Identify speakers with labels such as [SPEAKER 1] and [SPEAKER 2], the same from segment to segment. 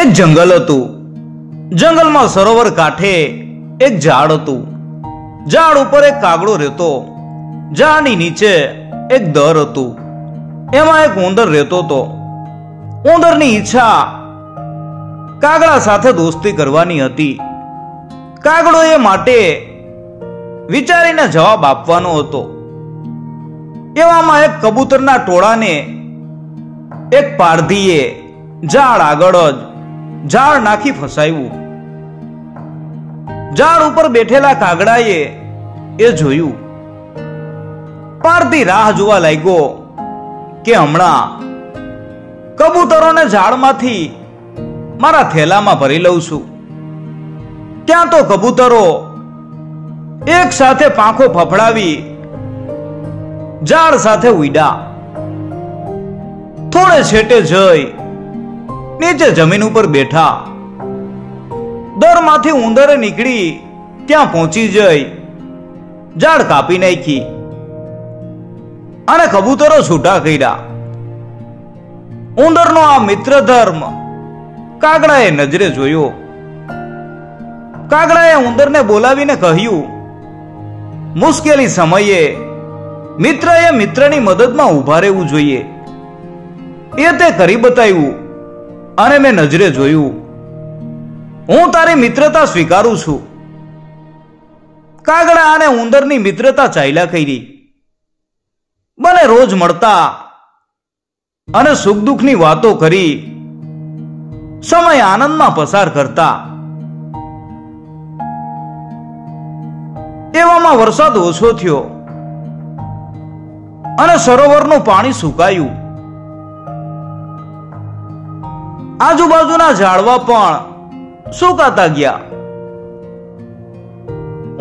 [SPEAKER 1] એક જંગલ હતું. જંગલમાં સરોવર કાંઠે એક ઝાડ હતું. ઝાડ ઉપર એક કાગડો રહેતો. ઝાડની નીચે એક દર હતું. એમાં એક ઉંદર રહેતો હતો. ઉંદરની ઈચ્છા કાગડા સાથે દોસ્તી કરવાની હતી. કાગડો એ માટે વિચારીને જવાબ આપવાનો હતો. એવામાં એક કબૂતરના ટોળાને એક પારધીએ ઝાડ આગળ જ ઝાડ નાખી ફસાયું. ઝાડ ઉપર બેઠેલા કાગડાએ એ જોયું. પારધી રાહ જોવા લાગ્યો કે હમણાં કબૂતરોને ઝાડમાંથી મારા થેલામાં ભરી લઉં છું. ત્યાં તો કબૂતરો એક સાથે પાંખો ફફડાવી ઝાડ સાથે ઉડ્યા. થોડે છેટે જઈ નીચે જમીન ઉપર બેઠા. દરમાંથી ઉંદરે નીકળી ત્યાં પહોંચી જઈ ઝાડ કાપી નાખી અને કબૂતરો છૂટા કર્યા. ઉંદરનો આ મિત્ર ધર્મ કાગડાએ નજરે જોયો. કાગડાએ ઉંદરને બોલાવીને કહ્યું, મુશ્કેલી સમયે મિત્રએ મિત્રની મદદમાં ઊભા રહેવું જોઈએ. એ તે કરી બતાવ્યું અને મેં નજરે જોયું. હું તારી મિત્રતા સ્વીકારું છું. કાગડા અને ઉંદરની મિત્રતા ચાલ્યા કરી. બંને રોજ મળતા અને સુખ દુઃખની વાતો કરી સમય આનંદમાં પસાર કરતા. એવામાં વરસાદ ઓછો થયો અને સરોવરનું પાણી સુકાયું. આજુબાજુના ઝાડવા પણ સુકાતા ગયા.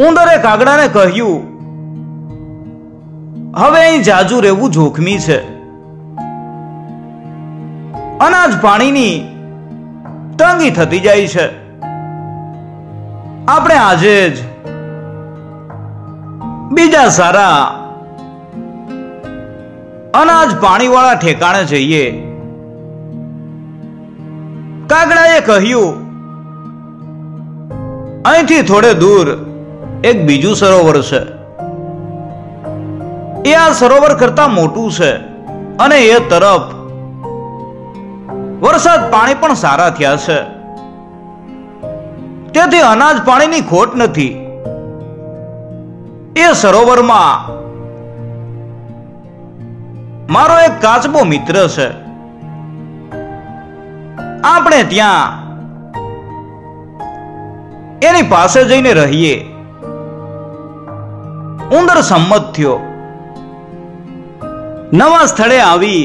[SPEAKER 1] ઉંદરે કાગડાને કહ્યું, હવે અહીં જાજુ રહેવું જોખમી છે. અનાજ પાણીની તંગી થતી જાય છે. આપણે આજે જ બીજા સારા અનાજ પાણીવાળા ઠેકાણે જઈએ. કાગડાએ કહ્યું, અહીંથી થોડે દૂર એક બીજું સરોવર છે. એ આ સરોવર કરતા મોટું છે અને એ તરફ વરસાદ પાણી પણ સારા થયા છે. તેથી અનાજ પાણીની ખોટ નથી. એ સરોવરમાં મારો એક કાચબો મિત્ર છે. આપણે ત્યાં એની પાસે જઈને રહીએ. ઉંદર સંમત થયો. નવા સ્થળે આવી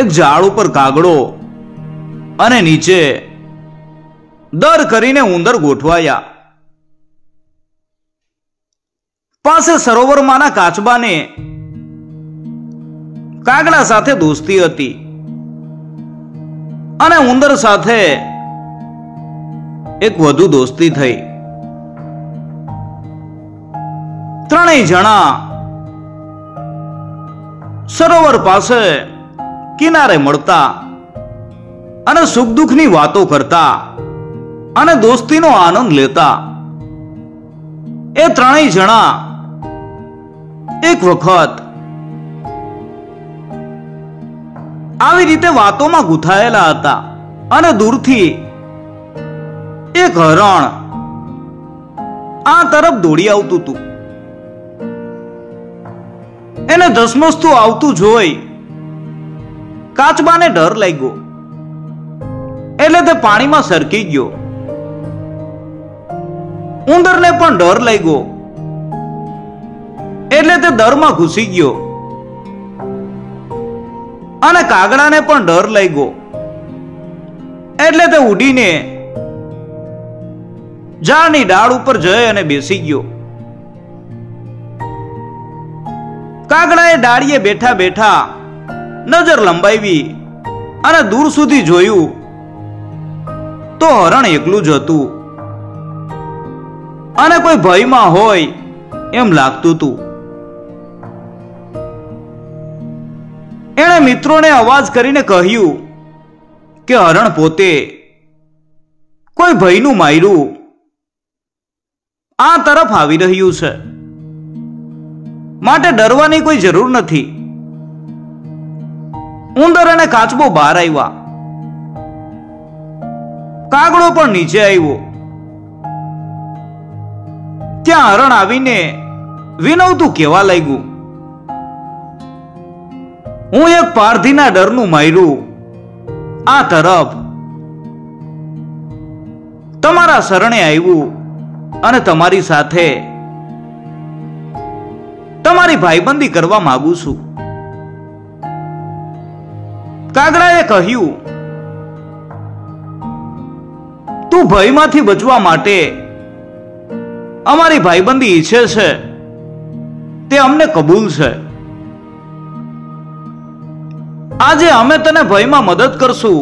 [SPEAKER 1] એક ઝાડ ઉપર કાગડો અને નીચે દર કરીને ઉંદર ગોઠવાયા. પાસે સરોવરમાંના કાચબાને કાગડા સાથે દોસ્તી હતી અને ઉંદર સાથે એક વધુ દોસ્તી થઈ. ત્રણેય જણા સરોવર પાસે કિનારે મળતા અને સુખ દુઃખની વાતો કરતા અને દોસ્તીનો આનંદ લેતા. એ ત્રણેય જણા એક વખત આવી રીતે વાતોમાં ગૂંથાયેલા હતા અને દૂરથી એક હરણ આ તરફ દોડી આવતું હતું. એને ધસમસતું આવતું જોઈ કાચબાને ડર લાગ્યો. એટલે તે પાણીમાં સરકી ગયો. ઉંદરને પણ ડર લાગ્યો એટલે તે દરમાં ઘૂસી ગયો અને કાગડાને પણ ડર લાગ્યો એટલે તે ઉડીને ઝાડની ડાળ ઉપર જઈ અને બેસી ગયો. કાગડાએ ડાળીએ બેઠા બેઠા નજર લંબાવી અને દૂર સુધી જોયું તો હરણ એકલું જ હતું અને કોઈ ભયમાં હોય એમ લાગતું હતું. એણે મિત્રોને અવાજ કરીને કહ્યું કે હરણ પોતે કોઈ ભયનું માયરું આ તરફ આવી રહ્યું છે, માટે ડરવાની કોઈ જરૂર નથી. ઉંદર અને કાચબો બહાર આવ્યા. કાગડો પણ નીચે આવ્યો. ત્યાં હરણ આવીને વિનવતું કહેવા લાગ્યું, હું એક પારધીના ડરનું માયરું આ તરફ તમારા શરણે આવ્યું અને તમારી સાથે તમારી ભાઈબંધી કરવા માંગુ છું. કાગડાએ કહ્યું, તું ભયમાંથી બચવા માટે અમારી ભાઈબંધી ઈચ્છે છે તે અમને કબૂલ છે. આજે અમે તને ભયમાં મદદ કરશું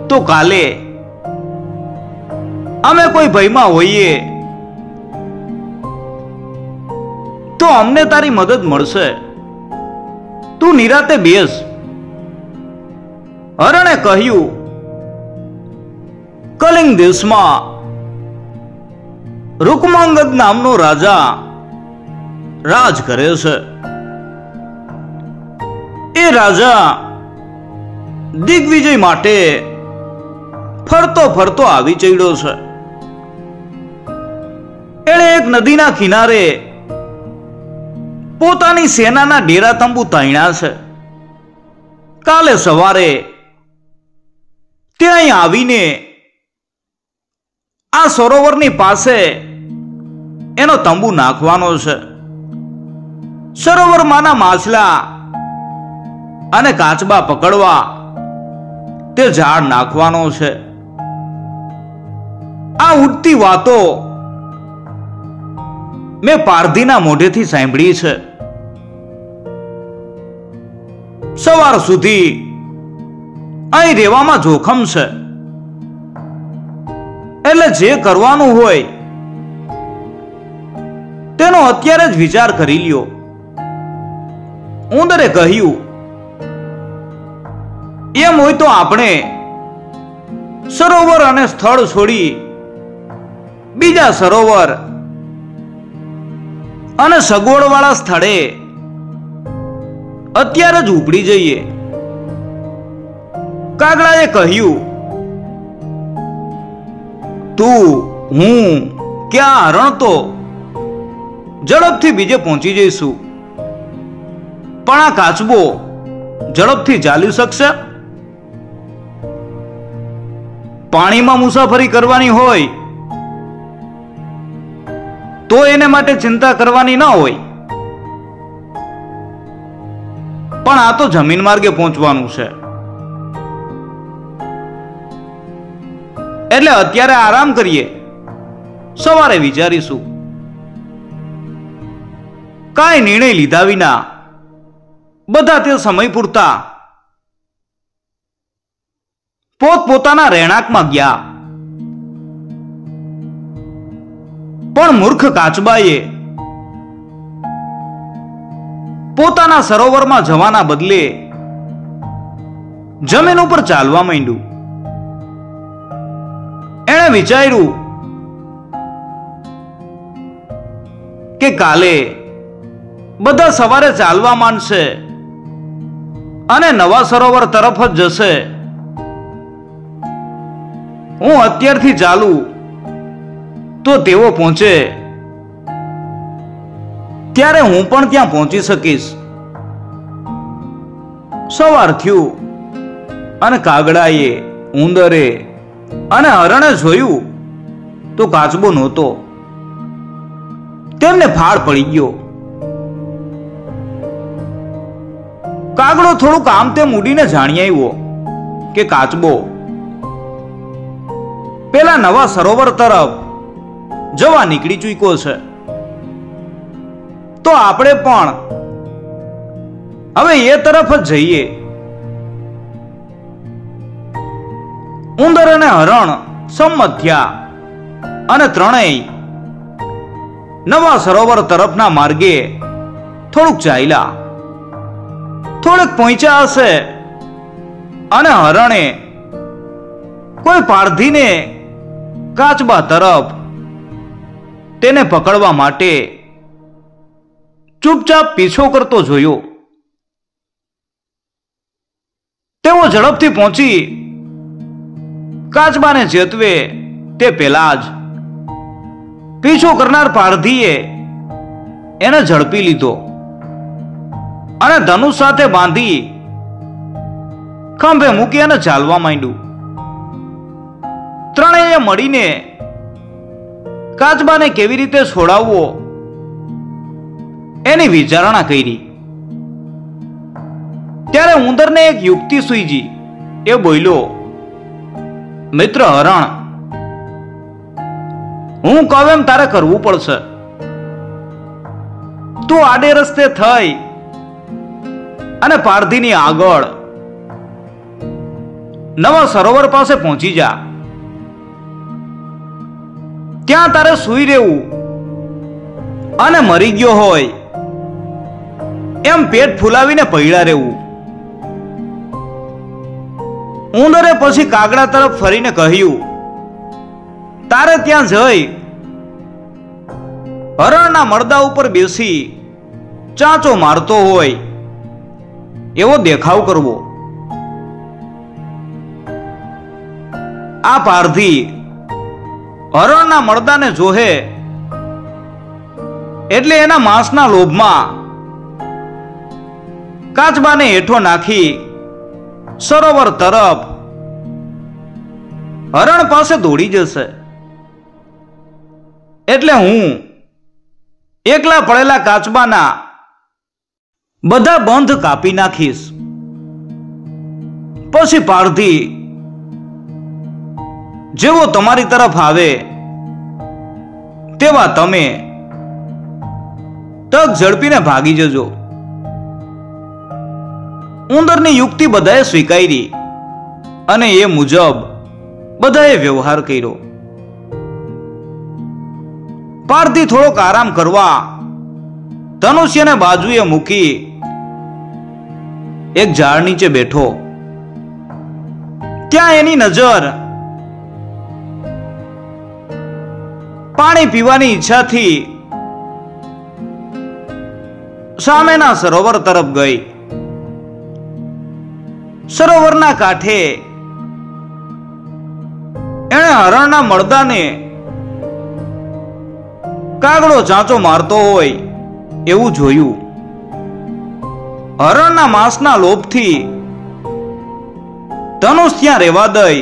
[SPEAKER 1] તો કાલે અમે કોઈ ભયમાં હોઈએ તો અમને તારી મદદ મળશે. તું નિરાતે બેસ. હરણે કહ્યું, કલિંગ દેશમાં રૂકમાંગદ નામનો રાજા રાજ કરે છે. એ રાજા દિગ્વિજય માટે ફરતો ફરતો આવી ચડ્યો છે. એણે એક નદીના કિનારે પોતાની સેનાના ડેરા તંબુ તાણ્યા છે. કાલે સવારે ત્યાં આવીને આ સરોવરની પાસે એનો તંબુ નાખવાનો છે. સરોવરમાંના માછલા અને કાચબા પકડવા તે ઝાડ નાખવાનો છે. આ ઉડતી વાતો મેં પારધીના મોઢેથી સાંભળી છે. સવાર સુધી અહીં રહેવામાં જોખમ છે, એટલે જે કરવાનું હોય તેનો અત્યારે જ વિચાર કરી લ્યો. ઉંદરે કહ્યું, એમ હોય તો આપણે સરોવર અને સ્થળ છોડી બીજા સરોવર અને સગવડવાળા સ્થળે અત્યારે જ ઉપડી જઈએ. કાગડાએ કહ્યું, તું હું ક્યાં હરણ તો ઝડપથી બીજે પહોંચી જઈશું, પણ આ કાચબો ઝડપથી ચાલી શકશે? પાણીમાં મુસાફરી કરવાની હોય તો એને માટે ચિંતા કરવાની ન હોય, પણ આ તો જમીન માર્ગે પહોંચવાનું છે, એટલે અત્યારે આરામ કરીએ, સવારે વિચારીશું. કાંઈ નિર્ણય લીધા વિના બધા તે સમય પૂરતા પોતપોતાના રહેણાંકમાં ગયા. પણ મૂર્ખ કાચબાએ પોતાના સરોવરમાં જવાના બદલે જમીન ઉપર ચાલવા માંડ્યું. એણે વિચાર્યું કે કાલે બધા સવારે ચાલવા માંડશે અને નવા સરોવર તરફ જ જશે. હું અત્યારથી ચાલું તો તેઓ પહોંચે ત્યારે હું પણ ત્યાં પહોંચી શકીશ. સવાર થયું અને કાગડાએ, ઉંદરે અને હરણે જોયું તો કાચબો નહોતો. તેમને ફાળ પડી ગયો. કાગડો થોડુંક આમ તેમ ઉડીને જાણી આવ્યો કે કાચબો પેલા નવા સરોવર તરફ જવા નીકળી ચૂક્યો છે, તો આપણે પણ હવે એ તરફ જ જઈએ. ઉંદર અને હરણ સંમત થયા અને ત્રણેય નવા સરોવર તરફના માર્ગે થોડુંક ચાલ્યા. થોડેક પહોંચ્યા હશે અને હરણે કોઈ પારધીને કાચબા તરફ તેને પકડવા માટે ચૂપચાપ પીછો કરતો જોયો. તેઓ ઝડપથી પહોંચી કાચબાને ચેતવે તે પહેલા જ પીછો કરનાર પારધીએ એને ઝડપી લીધો અને ધનુષ સાથે બાંધી ખંભે મૂકી અને ચાલવા માંડ્યું. ત્રણેય મળીને કાચબાને કેવી રીતે છોડાવવો એની વિચારણા કરી. ત્યારે ઉંદરને એક યુક્તિ સૂઝી. એ બોલ્યો, મિત્ર હરણ, હું કહું એમ તારે કરવું પડશે. તું આડે રસ્તે થઈ અને પારધીની આગળ નવા સરોવર પાસે પહોંચી જા. ત્યાં તારે સૂઈ રહેવું અને મરી ગયો હોય એમ પેટ ફૂલાવીને પૈડા રહેવું. ઉંદરે પછી કાગડા તરફ ફરીને કહ્યું, તારે ત્યાં જઈ હરણના મળદા ઉપર બેસી ચાંચો મારતો હોય એવો દેખાવ કરવો. આ પારધી હરણના મળદાને જોહે એટલે એના માંસના લોભમાં કાચબાને હેઠો નાખી સરોવર તરફ હરણ પાસે દોડી જશે. એટલે હું એકલા પડેલા કાચબાના બધા બંધ કાપી નાખીશ. પછી પારધી જેવો તમારી તરફ આવે તેવા તમે તક ઝડપીને ભાગી જજો. ઉંદરની યુક્તિ બધાએ સ્વીકારી અને એ મુજબ બધાએ વ્યવહાર કર્યો. પારધી થોડોક આરામ કરવા ધનુષ્યને બાજુએ મૂકી એક ઝાડ નીચે બેઠો. ત્યાં એની નજર પાણી પીવાની ઈચ્છાથી સામેના સરોવર તરફ ગઈ. સરોવરના કાંઠે એણે હરણના મળદાને કાગડો ચાંચો મારતો હોય એવું જોયું. હરણના માંસના લોભથી ધનુષ ત્યાં રહેવા દઈ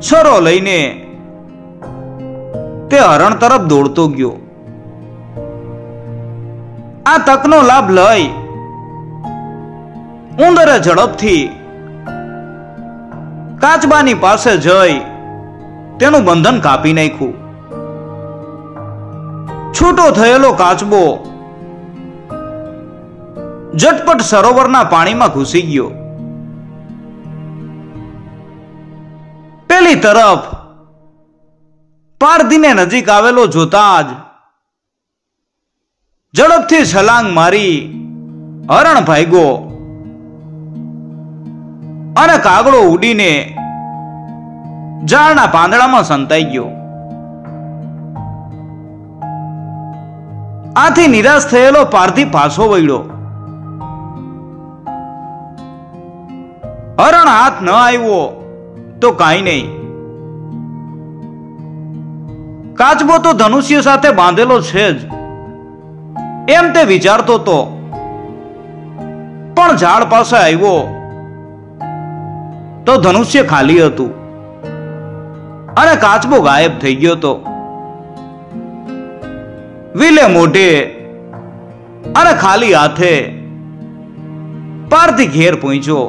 [SPEAKER 1] છરો લઈને તે હરણ તરફ દોડતો ગયો. આ તકનો લાભ લઈ ઉંદરે ઝડપથી કાચબાની પાસે જઈ તેનું બંધન કાપી નાખ્યું. છૂટો થયેલો કાચબો ઝટપટ સરોવરના પાણીમાં ઘૂસી ગયો. પેલી તરફ પારધીને નજીક આવેલો જોતા જ ઝડપથી છલાંગ મારી હરણ ભાગ્યો અને કાગડો ઉડીને ઝાડના પાંદડામાં સંતાઈ ગયો. આથી નિરાશ થયેલો પારધી પાછો વળ્યો. હરણ હાથ ન આવ્યો તો કાંઈ નહીં. કાચબો તો ધનુષ્ય સાથે બાંધેલો છે જ એમ તે વિચારતો હતો. પણ ઝાડ પાસે આવ્યો તો ધનુષ્ય ખાલી હતું અને કાચબો ગાયબ થઈ ગયો હતો. વિલે મોઢે અને ખાલી હાથે પારધી ઘેર પહોંચ્યો.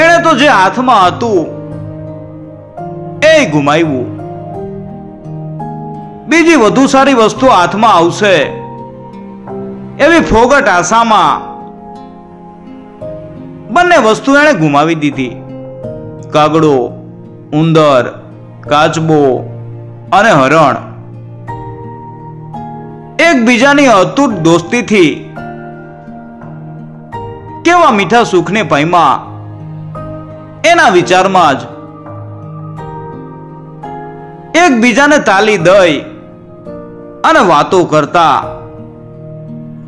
[SPEAKER 1] એણે તો જે હાથમાં હતું એ ગુમાવ્યું. બીજી વધુ સારી વસ્તુ હાથમાં આવશે એવી ફોગટ આશામાં બંને વસ્તુ એણે ગુમાવી દીધી. કાગડો, ઉંદર, કાચબો અને હરણ એકબીજાની અતૂટ દોસ્તીથી કેવા મીઠા સુખને પામ્યા એના વિચારમાં જ એકબીજાને તાલી દઈ અને વાતો કરતા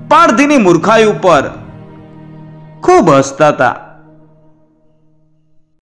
[SPEAKER 1] પારધીની મૂર્ખાઈ ઉપર ખૂબ હસતા હતા.